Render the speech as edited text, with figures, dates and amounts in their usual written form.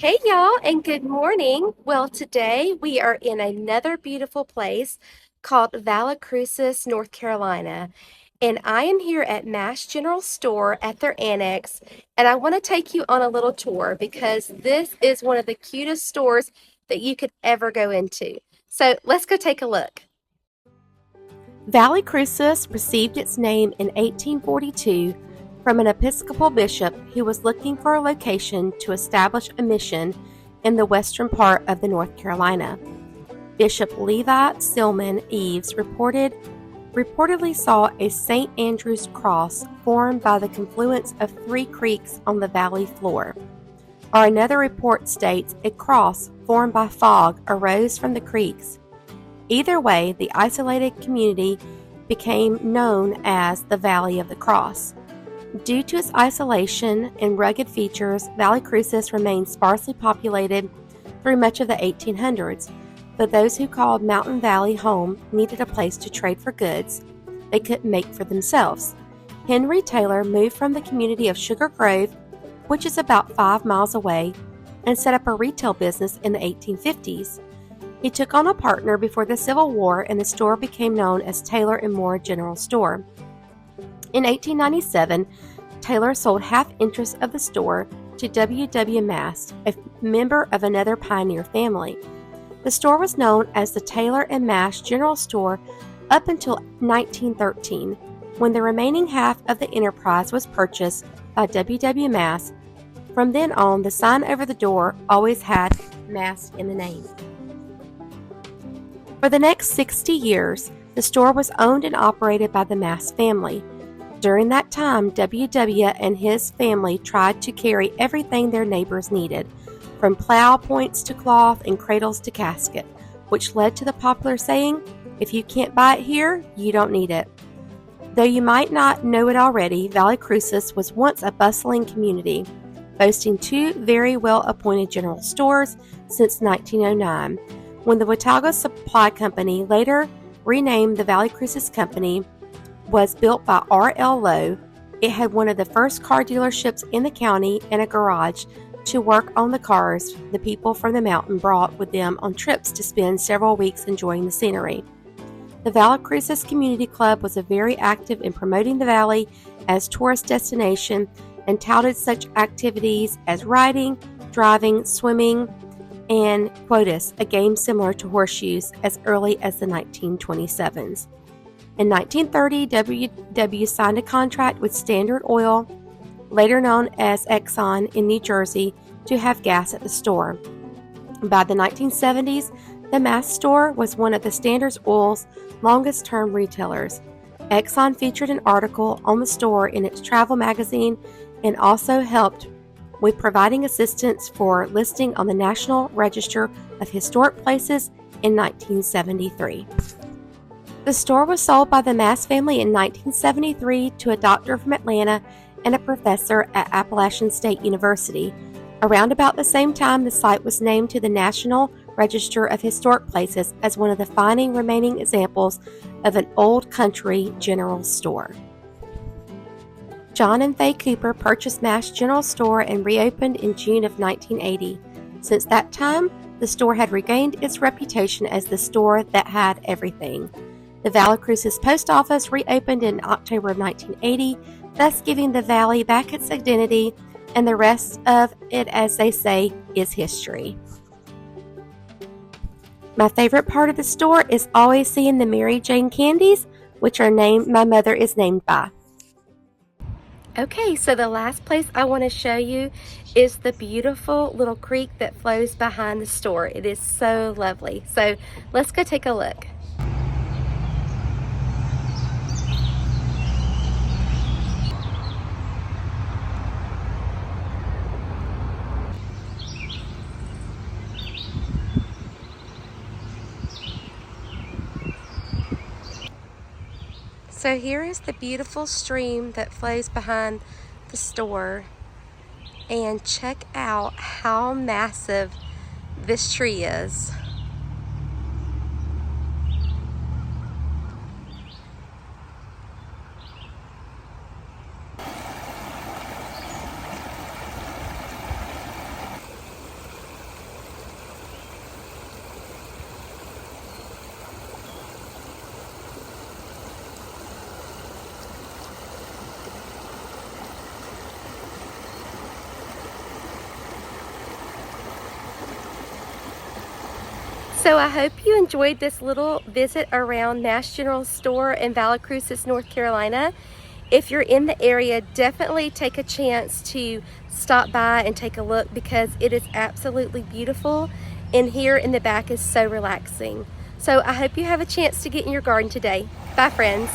Hey y'all, and good morning. Well, today we are in another beautiful place called Valle Cruicis, North Carolina. And I am here at Mast General Store at their annex, and I want to take you on a little tour because this is one of the cutest stores that you could ever go into. So let's go take a look. Valle Crucis received its name in 1842 from an Episcopal bishop who was looking for a location to establish a mission in the western part of the North Carolina. Bishop Levi Stillman Eves reportedly saw a St. Andrew's cross formed by the confluence of three creeks on the valley floor. Or another report states a cross formed by fog arose from the creeks. Either way, the isolated community became known as the Valley of the Cross. Due to its isolation and rugged features, Valle Crucis remained sparsely populated through much of the 1800s, but those who called Mountain Valley home needed a place to trade for goods they couldn't make for themselves. Henry Taylor moved from the community of Sugar Grove, which is about 5 miles away, and set up a retail business in the 1850s. He took on a partner before the Civil War, and the store became known as Taylor & Moore General Store. In 1897, Taylor sold half interest of the store to W. W. Mast, a member of another pioneer family. The store was known as the Taylor & Mast General Store up until 1913, when the remaining half of the enterprise was purchased by W. W. Mast. From then on, the sign over the door always had Mast in the name. For the next 60 years, the store was owned and operated by the Mast family. During that time, W.W. and his family tried to carry everything their neighbors needed, from plow points to cloth and cradles to casket, which led to the popular saying, "If you can't buy it here, you don't need it." Though you might not know it already, Valle Crucis was once a bustling community, boasting two very well-appointed general stores since 1909. When the Watauga Supply Company, later renamed the Valle Crucis Company, was built by R.L. Lowe, it had one of the first car dealerships in the county and a garage to work on the cars the people from the mountain brought with them on trips to spend several weeks enjoying the scenery. The Valle Crucis Community Club was very active in promoting the valley as tourist destination and touted such activities as riding, driving, swimming, and quotas, a game similar to horseshoes, as early as the 1927s. In 1930, W.W. signed a contract with Standard Oil, later known as Exxon, in New Jersey, to have gas at the store. By the 1970s, the Mast store was one of the Standard Oil's longest-term retailers. Exxon featured an article on the store in its travel magazine and also helped with providing assistance for listing on the National Register of Historic Places in 1973. The store was sold by the Mast family in 1973 to a doctor from Atlanta and a professor at Appalachian State University. Around about the same time, the site was named to the National Register of Historic Places as one of the finest remaining examples of an old country general store. John and Fay Cooper purchased Mast General Store and reopened in June of 1980. Since that time, the store had regained its reputation as the store that had everything. The Valle Crucis post office reopened in October of 1980, thus giving the valley back its identity, and the rest of it, as they say, is history. My favorite part of the store is always seeing the Mary Jane candies, which are named my mother is named by. Okay, so the last place I want to show you is the beautiful little creek that flows behind the store. It is so lovely. So let's go take a look. So here is the beautiful stream that flows behind the store, and check out how massive this tree is. So I hope you enjoyed this little visit around Mast General Store in Valle Cruicis, North Carolina. If you're in the area, definitely take a chance to stop by and take a look because it is absolutely beautiful, and here in the back is so relaxing. So I hope you have a chance to get in your garden today. Bye, friends.